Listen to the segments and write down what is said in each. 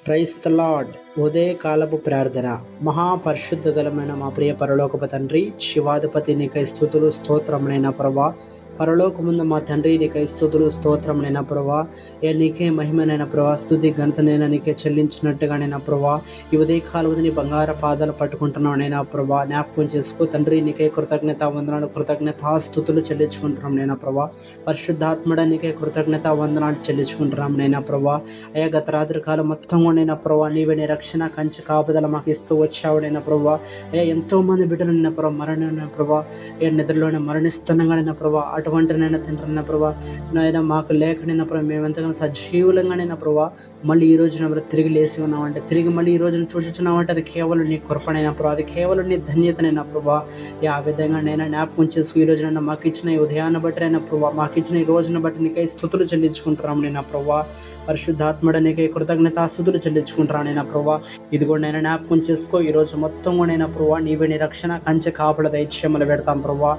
Praise the lord. ఉదయకాలపు ప్రార్థన. మహాపరిశుద్ధగలమైన మా ప్రియ పరలోకపు తండ్రి, శివాధిపతి నీకై స్తుతులు స్తోత్రములైన ప్రభా. పరలోకముందు మా తండ్రి నీకై స్తుతులు స్తోత్రములైన ప్రభా. నీకే మహిమనైన ప్రభా, స్తుతి ఘనతనైనా నీకే చెల్లించినట్టుగానైనా ప్రభా. ఈ ఉదయకాలం నీ బంగార పాదాలు పట్టుకుంటున్నానైనా ప్రభా. జ్ఞాపకం చేసుకో తండ్రి, నీకే కృతజ్ఞత వందనాలు, కృతజ్ఞతాస్తుతులు చెల్లించుకుంటున్నాం నైనా ప్రభా. పరిశుద్ధాత్మడ నీకే కృతజ్ఞత వందనాలు చెల్లించుకుంటున్నాం నైనా ప్రభా. అయ్యా, గత రాత్రి కాలం మొత్తం ఉండిన ప్రభా, నీవే నీ రక్షణ కంచె కాపుదల మాకు ఇస్తూ వచ్చావుడైనా ప్రభా. అయ్యా, ఎంతో మంది బిడ్డలు నిన్న ప్రభా మరణైన ప్రభా, నిద్రలోనే మరణిస్తున్నాగానైనా ప్రభా. అటువంటి నైనా తండ్రిన ప్రభా, నాయన మాకు లేకనైనా ప్రభా, మేము ఎంతగానో సజీవులంగానైనా ప్రభా మళ్ళీ ఈ రోజున తిరిగి లేచి ఉన్నామంటే, తిరిగి మళ్ళీ ఈ రోజున చూచుచున్నామంటే అది కేవలం నీ కృపణైనా ప్రభా, అది కేవలం నీ ధన్యతనైనా ప్రభా. ఆ విధంగా నేను జ్ఞాపకం చేసుకు ఈ రోజున మాకు ఇచ్చిన ఈ ఉదయాన్ని బట్టి అయినా ప్రభా, మాకు ఇచ్చిన ఈ రోజున బట్టి నీకై స్తుతులు చెల్లించుకుంటున్నాం నేను ప్రభా. పరిశుద్ధాత్మడ నీకై కృతజ్ఞతాస్తుతులు చెల్లించుకుంటున్నాను నేను ప్రభా. ఇది కూడా నేను జ్ఞాపకం చేసుకో, ఈ రోజు మొత్తం కూడా నేను ప్రభా నీవే నీ రక్షణ కంచె కాపుల దైత్యములు పెడతాం ప్రభా.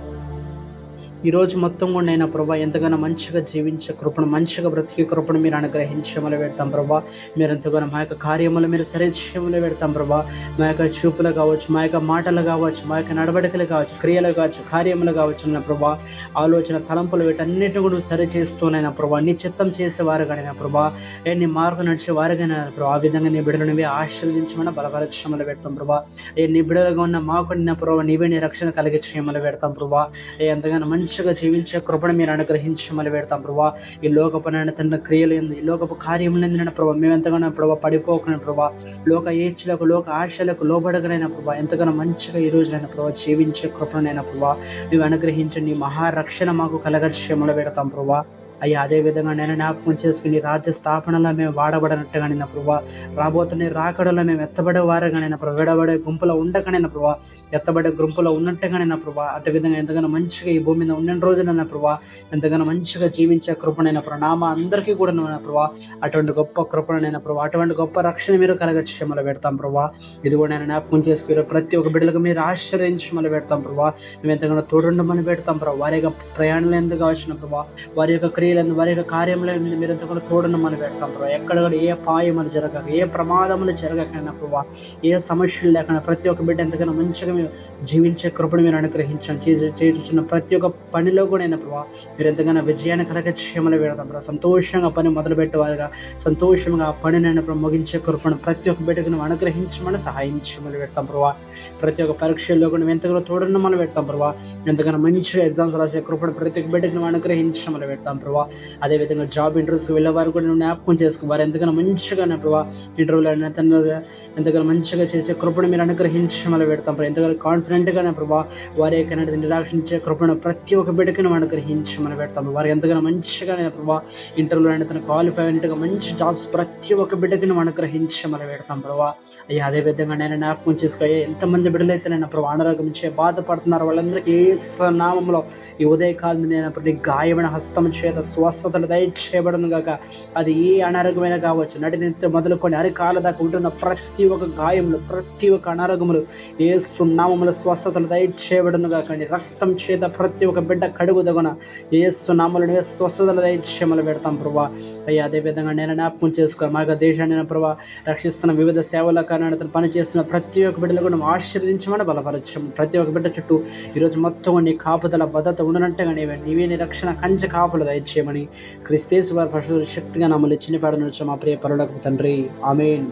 ఈరోజు మొత్తం కూడా నేను ప్రభా ఎంతగానో మంచిగా జీవించే కృపను, మంచిగా బ్రతికే కృపను మీరు అనుగ్రహించమని పెడతాం ప్రభా. మీరు ఎంతగానో మా యొక్క కార్యములు మీరు సరిచేయమని పెడతాం ప్రభా. మా యొక్క చూపులు కావచ్చు, మా యొక్క మాటలు కావచ్చు, మా యొక్క నడవడికలు కావచ్చు, క్రియలు కావచ్చు, కార్యములు కావచ్చు నా ప్రభా. ఆలోచన తలంపులు వీటన్నిటిని కూడా సరి చేస్తూనైనా ప్రభా, నీ చిత్తం చేసేవారుగానైనా ప్రభా, నీ మార్గం నడిచే వారుగానైనా ప్రభా. ఆ విధంగా నీ బిడ్డలు నువ్వే ఆశీర్వదించమని బలపరచమని పెడతాం ప్రభా. నీ బిడ్డలుగా ఉన్న మాకు నిన్న ప్రభా నీవే నీ రక్షణ కలిగించమని పెడతాం ప్రభా. ఎంతగానో మంచిగా జీవించే కృపను మీరు అనుగ్రహించమని పెడతాం ప్రభా. ఈ లోకపు తన క్రియలు ఈ లోకపు కార్యములందు ప్రభా మేము ఎంతగానో ప్రభా పడిపోకుండా ప్రభా, లోక ఏచ్చులకు, లోక ఆశలకు లోబడగలైన ప్రభా, ఎంతగానో మంచిగా ఈ రోజునైనా ప్రభా జీవించే కృపనైనా ప్రభా నువ్వు అనుగ్రహించండి. మహారక్షణ మాకు కలగచేయమని పెడతాం ప్రభా. అయ్యా, అదేవిధంగా నేను జ్ఞాపకం చేసుకుని రాజ్య స్థాపనలో మేము వాడబడినట్టుగా నిన్న ప్రభా, రాబోతున్న రాకడలో మేము ఎత్తబడే వారుగానైనా ప్రభా, విడబడే గుంపులో ఉండకనైనా ప్రభా, ఎత్తబడే గుంపులో ఉన్నట్టుగానైనా ప్రభా. అటు విధంగా ఎంతగానో మంచిగా ఈ భూమి మీద ఉన్న రోజునైనా ప్రభా ఎంతగానో మంచిగా జీవించే కృపణైనా ప్రభా, నామ అందరికీ కూడా ప్రభా అటువంటి గొప్ప కృపణైనా ప్రభా, అటువంటి గొప్ప రక్షణ మీరు కలగచేయమని పెడతాం ప్రభా. ఇది కూడా నేను జ్ఞాపకం చేసుకుని ప్రతి ఒక్క బిడ్డలకు మీరు ఆశ్రయించమని పెడతాం ప్రభా. మేము ఎంతగానో తోడుండమని పెడతాం ప్రభా. వారి యొక్క ప్రయాణాలు ఎందుకు కావాల్సిన ప్రభా, వారి యొక్క వారి యొక్క కార్యంలో మీరు ఎంతగానో తోడునమని పెడతాం ప్రభా. ఎక్కడ కూడా ఏ పాయములు జరగక, ఏ ప్రమాదములు జరగకైనా ప్రభా, ఏ సమస్యలు లేకుండా ప్రతి ఒక్క బిడ్డ ఎంతగానో మంచిగా మీరు జీవించే కృపను మీరు అనుగ్రహించండి. చేస్తున్న ప్రతి ఒక్క పనిలో కూడా అయినా ప్రభా మీరు ఎంతగానో విజయాన్ని కలగచేయమని పెడతాం ప్రభా. సంతోషంగా పని మొదలుపెట్టేవారుగా, సంతోషంగా ఆ పనినైనా ముగించే కృపను ప్రతి ఒక్క బిడ్డకు నువ్వు అనుగ్రహించమని సహాయించమని పెడతాం ప్రభా. ప్రతి ఒక్క పరీక్షల్లో కూడా నువ్వు ఎంతగానో తోడునమని పెడతాం ప్రభా. ఎంతగానో మంచిగా ఎగ్జామ్స్ రాసే కృపను ప్రతి ఒక్క బిడ్డకు నువ్వు అనుగ్రహించమని పెడతాం ప్రభా. అదేవిధంగా జాబ్ ఇంటర్వ్యూస్కి వెళ్ళే వారు కూడా నువ్వు జ్ఞాపకం చేసుకో, వారు ఎంతగానో మంచిగా ప్రభా ఇంటర్వ్యూలో ఎంతగానో మంచిగా చేసే కృపను మీరు అనుగ్రహించమని పెడతాం ప్రభా. ఎంతగానో కాన్ఫిడెంట్గానే ప్రభా వారి యొక్క ఇంటరాక్షన్ ఇచ్చే కృపను ప్రతి ఒక్క బిడ్డకి నువ్వు అనుగ్రహించమని పెడతాం. వారు ఎంతగానో మంచిగానే ప్రభా ఇంటర్వ్యూలో తన క్వాలిఫై అయినట్టుగా మంచి జాబ్స్ ప్రతి ఒక్క బిడ్డకి నువ్వు అనుగ్రహించమని పెడతాం ప్రభా. అయ్యా, అదేవిధంగా నేను జ్ఞాపకం చేసుకో, ఎంతమంది బిడ్డలైతే నేను ప్రభా అనారోగ్యం నుంచి బాధపడుతున్నారు వాళ్ళందరికీ యేసు నామములో ఈ ఉదయకాలం నేను ప్రతి గాయమైన హస్తం చేత స్వస్థతలు దయచేయబడును గాక. అది ఏ అనారోగ్యమైన కావచ్చు, నడినెత్తి మొదలుకొని అరికాల దాకా ఉంటున్న ప్రతి ఒక్క గాయములు, ప్రతి ఒక్క అనారోగ్యములు యేసు నామములో స్వస్థతలు దయచేయబడును గాక. రక్తం చేత ప్రతి ఒక్క బిడ్డ కడుగుదగున యేసు నామములో స్వస్థతలు దయచేయమని పెడతాం ప్రభా. అయ్యా, అదేవిధంగా నేను జ్ఞాపకం చేసుకో, మా యొక్క దేశాన్ని ప్రభా రక్షిస్తున్న వివిధ సేవల కారణం పనిచేస్తున్న ప్రతి ఒక్క బిడ్డలు కూడా ఆశీర్వదించమని బలపరచం. ప్రతి ఒక్క బిడ్డ చుట్టూ ఈరోజు మొత్తం నీ కాపుదల భద్రత ఉండనట్టుగా నీవే నీ రక్షణ కంచె కాపులు దయచేయమని క్రీస్తు వారి పరిశుద్ధ శక్తిగా నామములో చిన్నపాడ నుంచి మా ప్రియ పరలోకపు తండ్రి, ఆమేన్.